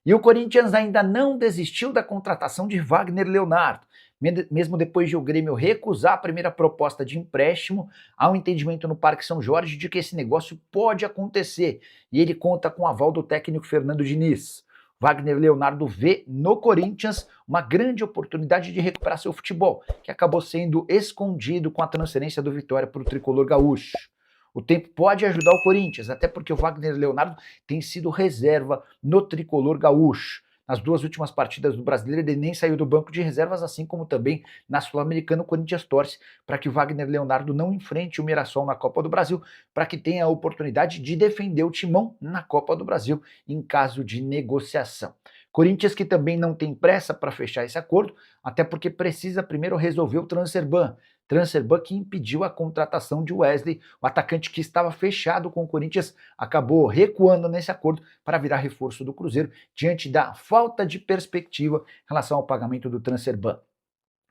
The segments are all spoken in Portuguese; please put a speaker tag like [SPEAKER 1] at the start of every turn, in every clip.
[SPEAKER 1] E o Corinthians ainda não desistiu da contratação de Wagner Leonardo. Mesmo depois de o Grêmio recusar a primeira proposta de empréstimo, há um entendimento no Parque São Jorge de que esse negócio pode acontecer, e ele conta com o aval do técnico Fernando Diniz. Wagner Leonardo vê no Corinthians uma grande oportunidade de recuperar seu futebol, que acabou sendo escondido com a transferência do Vitória para o tricolor gaúcho. O tempo pode ajudar o Corinthians, até porque o Wagner Leonardo tem sido reserva no tricolor gaúcho. Nas duas últimas partidas do Brasileiro, ele nem saiu do banco de reservas, assim como também na Sul-Americana, o Corinthians torce para que o Wagner Leonardo não enfrente o Mirassol na Copa do Brasil, para que tenha a oportunidade de defender o Timão na Copa do Brasil em caso de negociação. Corinthians que também não tem pressa para fechar esse acordo, até porque precisa primeiro resolver o Transferban que impediu a contratação de Wesley, o atacante que estava fechado com o Corinthians, acabou recuando nesse acordo para virar reforço do Cruzeiro, diante da falta de perspectiva em relação ao pagamento do Transferban.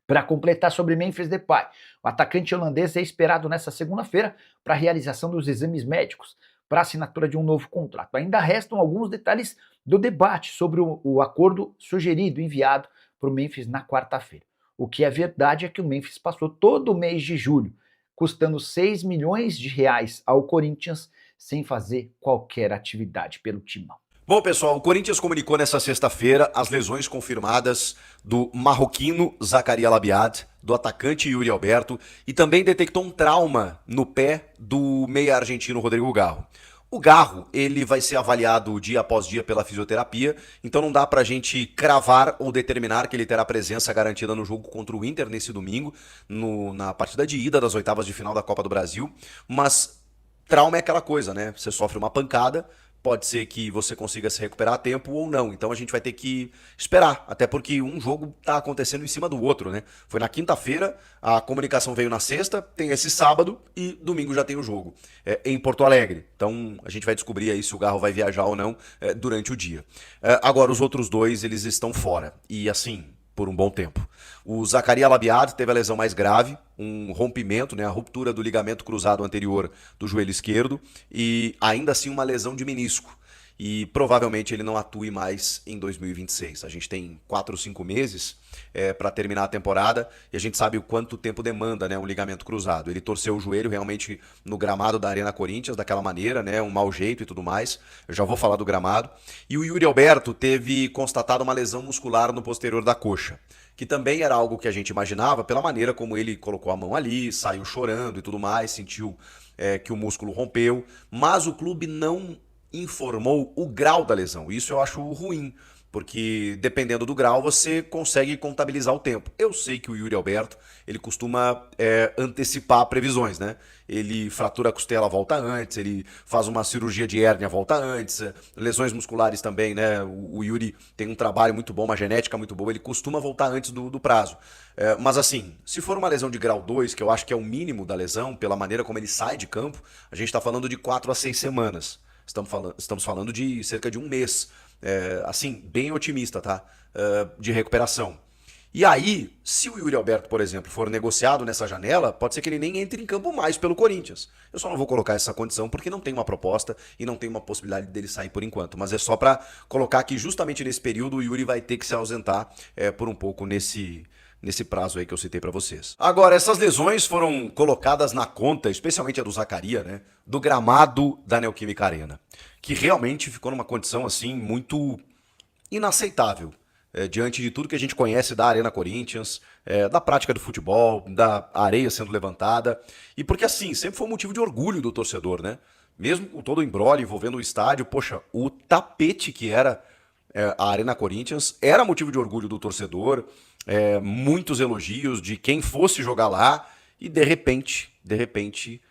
[SPEAKER 1] Para completar sobre Memphis Depay, o atacante holandês é esperado nesta segunda-feira para a realização dos exames médicos, para a assinatura de um novo contrato. Ainda restam alguns detalhes do debate sobre o acordo sugerido, enviado para o Memphis na quarta-feira. O que é verdade é que o Memphis passou todo o mês de julho custando 6 milhões de reais ao Corinthians sem fazer qualquer atividade pelo timão.
[SPEAKER 2] Bom, pessoal, o Corinthians comunicou nessa sexta-feira as lesões confirmadas do marroquino Zakaria Labiad, do atacante Yuri Alberto e também detectou um trauma no pé do meia argentino Rodrigo Garro. O Garro, ele vai ser avaliado dia após dia pela fisioterapia, então não dá pra gente cravar ou determinar que ele terá presença garantida no jogo contra o Inter nesse domingo, na partida de ida das oitavas de final da Copa do Brasil, mas trauma é aquela coisa, né? Você sofre uma pancada, pode ser que você consiga se recuperar a tempo ou não. Então a gente vai ter que esperar, até porque um jogo tá acontecendo em cima do outro, né? Foi na quinta-feira, a comunicação veio na sexta, tem esse sábado e domingo já tem o jogo em Porto Alegre. Então a gente vai descobrir aí se o Garro vai viajar ou não durante o dia. Agora os outros dois, eles estão fora. E assim, por um bom tempo. O Zakaria Labiad teve a lesão mais grave, um rompimento, né, a ruptura do ligamento cruzado anterior do joelho esquerdo e ainda assim uma lesão de menisco. E provavelmente ele não atue mais em 2026. A gente tem 4 ou 5 meses para terminar a temporada e a gente sabe o quanto tempo demanda, né, um ligamento cruzado. Ele torceu o joelho realmente no gramado da Arena Corinthians, daquela maneira, né, um mau jeito e tudo mais. Eu já vou falar do gramado. E o Yuri Alberto teve constatado uma lesão muscular no posterior da coxa, que também era algo que a gente imaginava pela maneira como ele colocou a mão ali, saiu chorando e tudo mais, sentiu que o músculo rompeu, mas o clube não informou o grau da lesão. Isso eu acho ruim, porque dependendo do grau você consegue contabilizar o tempo. Eu sei que o Yuri Alberto, ele costuma antecipar previsões, né? Ele fratura a costela, volta antes, ele faz uma cirurgia de hérnia, volta antes, lesões musculares também, né? O Yuri tem um trabalho muito bom, uma genética muito boa, ele costuma voltar antes do prazo. Mas assim, se for uma lesão de grau 2, que eu acho que é o mínimo da lesão, pela maneira como ele sai de campo, a gente está falando de 4 a 6 semanas. Estamos falando de cerca de um mês, assim, bem otimista, tá? De recuperação. E aí, se o Yuri Alberto, por exemplo, for negociado nessa janela, pode ser que ele nem entre em campo mais pelo Corinthians. Eu só não vou colocar essa condição porque não tem uma proposta e não tem uma possibilidade dele sair por enquanto. Mas é só para colocar que justamente nesse período o Yuri vai ter que se ausentar por um pouco nesse prazo aí que eu citei pra vocês. Agora, essas lesões foram colocadas na conta, especialmente a do Zakaria, né, do gramado da Neoquímica Arena, que realmente ficou numa condição assim muito inaceitável, diante de tudo que a gente conhece da Arena Corinthians, da prática do futebol, da areia sendo levantada, e porque assim, sempre foi um motivo de orgulho do torcedor, né? Mesmo com todo o imbróglio envolvendo o estádio, poxa, o tapete que era a Arena Corinthians era motivo de orgulho do torcedor, muitos elogios de quem fosse jogar lá, e de repente,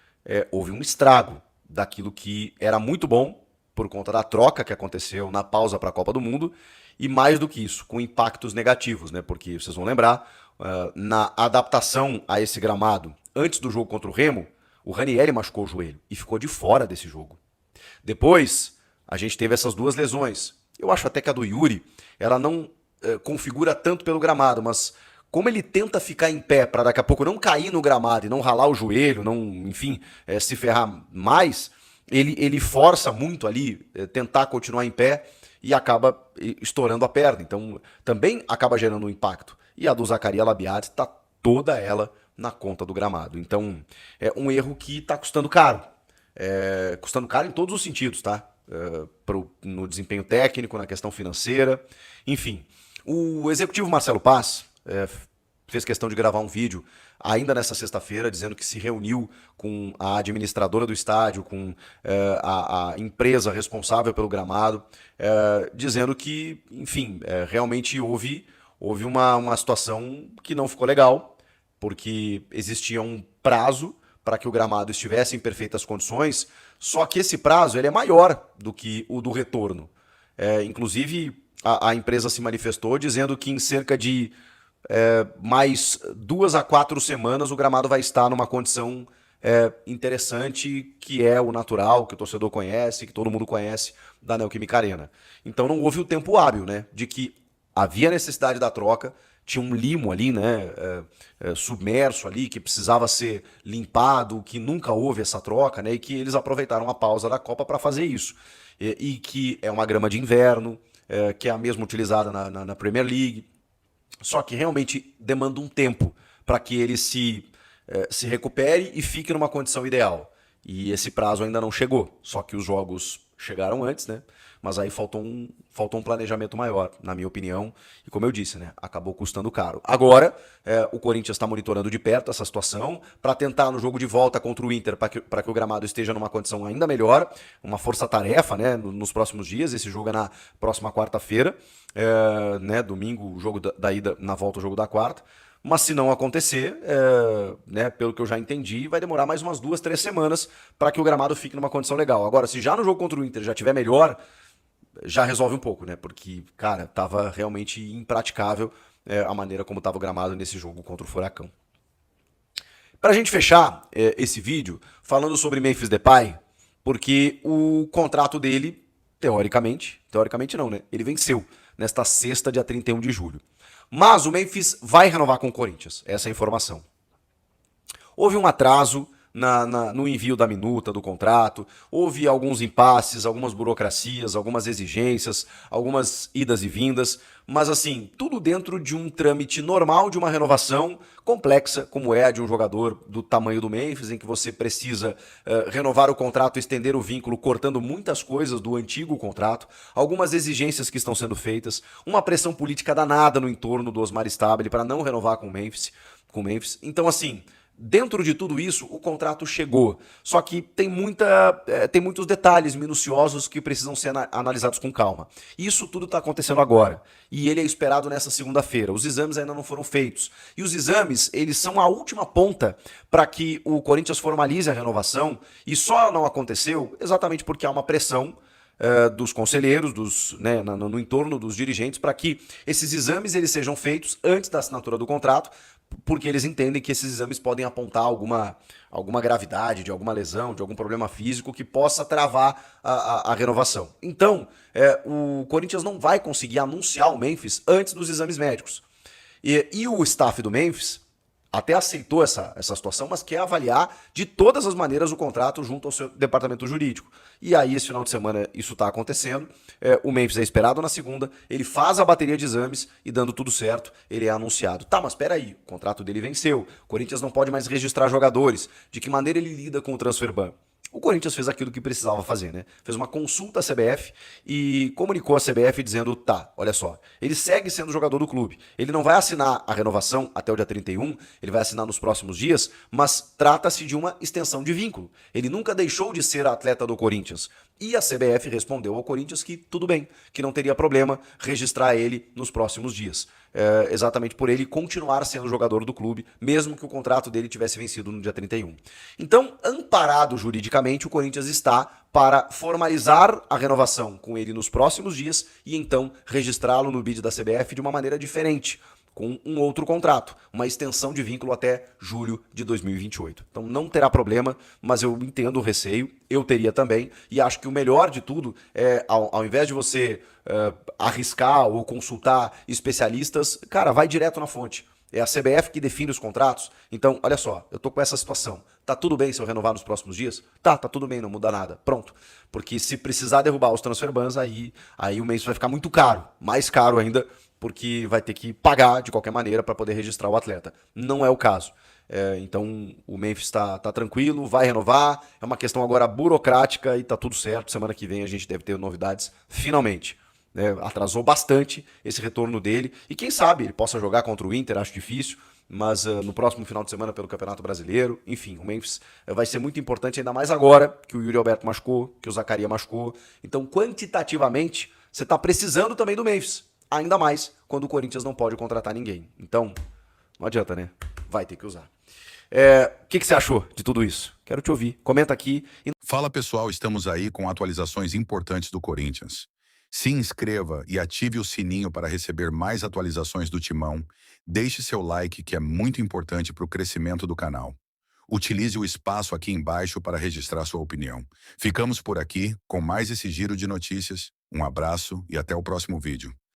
[SPEAKER 2] houve um estrago daquilo que era muito bom por conta da troca que aconteceu na pausa para a Copa do Mundo, e mais do que isso, com impactos negativos, né? Porque vocês vão lembrar, na adaptação a esse gramado, antes do jogo contra o Remo, o Ranieri machucou o joelho e ficou de fora desse jogo. Depois, a gente teve essas duas lesões. Eu acho até que a do Yuri, ela não configura tanto pelo gramado, mas como ele tenta ficar em pé para daqui a pouco não cair no gramado e não ralar o joelho, não, enfim, se ferrar mais, ele força muito ali, tentar continuar em pé, e acaba estourando a perna. Então também acaba gerando um impacto. E a do Zaccaria Labiat está toda ela na conta do gramado. Então é um erro que está custando caro. Custando caro em todos os sentidos, tá? No desempenho técnico, na questão financeira, enfim. O executivo Marcelo Paz fez questão de gravar um vídeo ainda nessa sexta-feira, dizendo que se reuniu com a administradora do estádio, com a empresa responsável pelo gramado, dizendo que, enfim, realmente houve uma situação que não ficou legal, porque existia um prazo para que o gramado estivesse em perfeitas condições, só que esse prazo ele é maior do que o do retorno. Inclusive, a empresa se manifestou dizendo que em cerca de mais 2 a 4 semanas o gramado vai estar numa condição interessante, que é o natural, que o torcedor conhece, que todo mundo conhece da Neoquímica Arena. Então não houve o tempo hábil, né, de que havia necessidade da troca, tinha um limo ali, né, submerso ali, que precisava ser limpado, que nunca houve essa troca, né, e que eles aproveitaram a pausa da Copa para fazer isso. E que é uma grama de inverno, que é a mesma utilizada na Premier League, só que realmente demanda um tempo para que ele se recupere e fique numa condição ideal. E esse prazo ainda não chegou, só que os jogos chegaram antes, né? Mas aí faltou um planejamento maior, na minha opinião, e como eu disse, né, acabou custando caro. Agora, o Corinthians está monitorando de perto essa situação para tentar no jogo de volta contra o Inter, para que o gramado esteja numa condição ainda melhor, uma força-tarefa, né, nos próximos dias. Esse jogo é na próxima quarta-feira, né, domingo, o jogo da ida, na volta o jogo da quarta. Mas se não acontecer, né, pelo que eu já entendi, vai demorar mais umas 2, 3 semanas para que o gramado fique numa condição legal. Agora, se já no jogo contra o Inter já estiver melhor, já resolve um pouco, né? Porque, cara, tava realmente impraticável a maneira como tava o gramado nesse jogo contra o Furacão. Pra gente fechar esse vídeo, falando sobre Memphis Depay, porque o contrato dele, teoricamente não, né? Ele venceu nesta sexta, dia 31 de julho. Mas o Memphis vai renovar com o Corinthians, essa é a informação. Houve um atraso no envio da minuta do contrato, houve alguns impasses, algumas burocracias, algumas exigências, algumas idas e vindas, mas assim, tudo dentro de um trâmite normal de uma renovação complexa, como é a de um jogador do tamanho do Memphis, em que você precisa renovar o contrato, estender o vínculo, cortando muitas coisas do antigo contrato, algumas exigências que estão sendo feitas, uma pressão política danada no entorno do Osmar Stabile para não renovar com o Memphis. Então assim, dentro de tudo isso, o contrato chegou. Só que tem muitos detalhes minuciosos que precisam ser analisados com calma. Isso tudo está acontecendo agora. E ele é esperado nessa segunda-feira. Os exames ainda não foram feitos. E os exames, eles são a última ponta para que o Corinthians formalize a renovação. E só não aconteceu exatamente porque há uma pressão dos conselheiros, né, no entorno dos dirigentes, para que esses exames eles sejam feitos antes da assinatura do contrato, porque eles entendem que esses exames podem apontar alguma gravidade de alguma lesão, de algum problema físico que possa travar a renovação. Então, o Corinthians não vai conseguir anunciar o Memphis antes dos exames médicos. E o staff do Memphis até aceitou essa situação, mas quer avaliar de todas as maneiras o contrato junto ao seu departamento jurídico. E aí, esse final de semana, isso está acontecendo. O Memphis é esperado na segunda, ele faz a bateria de exames e, dando tudo certo, ele é anunciado. Tá, mas espera aí, o contrato dele venceu. O Corinthians não pode mais registrar jogadores. De que maneira ele lida com o transfer ban? O Corinthians fez aquilo que precisava fazer, né? Fez uma consulta à CBF e comunicou à CBF dizendo, tá, olha só, ele segue sendo jogador do clube. Ele não vai assinar a renovação até o dia 31, ele vai assinar nos próximos dias, mas trata-se de uma extensão de vínculo. Ele nunca deixou de ser atleta do Corinthians. E a CBF respondeu ao Corinthians que tudo bem, que não teria problema registrar ele nos próximos dias. Exatamente por ele continuar sendo jogador do clube, mesmo que o contrato dele tivesse vencido no dia 31. Então, amparado juridicamente, o Corinthians está para formalizar a renovação com ele nos próximos dias e então registrá-lo no bid da CBF de uma maneira diferente, com um outro contrato, uma extensão de vínculo até julho de 2028. Então não terá problema, mas eu entendo o receio, eu teria também, e acho que o melhor de tudo é, ao invés de você arriscar ou consultar especialistas, cara, vai direto na fonte. É a CBF que define os contratos. Então, olha só, eu tô com essa situação. Tá tudo bem se eu renovar nos próximos dias? Tá tudo bem, não muda nada. Pronto. Porque se precisar derrubar os transfer bans, aí o Memphis vai ficar muito caro. Mais caro ainda, porque vai ter que pagar de qualquer maneira para poder registrar o atleta. Não é o caso. Então o Memphis está tranquilo, vai renovar. É uma questão agora burocrática e tá tudo certo. Semana que vem a gente deve ter novidades finalmente. Atrasou bastante esse retorno dele. E quem sabe ele possa jogar contra o Inter, acho difícil. Mas no próximo final de semana pelo Campeonato Brasileiro. Enfim, o Memphis vai ser muito importante, ainda mais agora que o Yuri Alberto machucou, que o Zaccaria machucou. Então, quantitativamente, você está precisando também do Memphis. Ainda mais quando o Corinthians não pode contratar ninguém. Então, não adianta, né? Vai ter que usar. O que você achou de tudo isso? Quero te ouvir. Comenta aqui.
[SPEAKER 3] Fala pessoal, estamos aí com atualizações importantes do Corinthians. Se inscreva e ative o sininho para receber mais atualizações do Timão. Deixe seu like, que é muito importante para o crescimento do canal. Utilize o espaço aqui embaixo para registrar sua opinião. Ficamos por aqui com mais esse giro de notícias. Um abraço e até o próximo vídeo.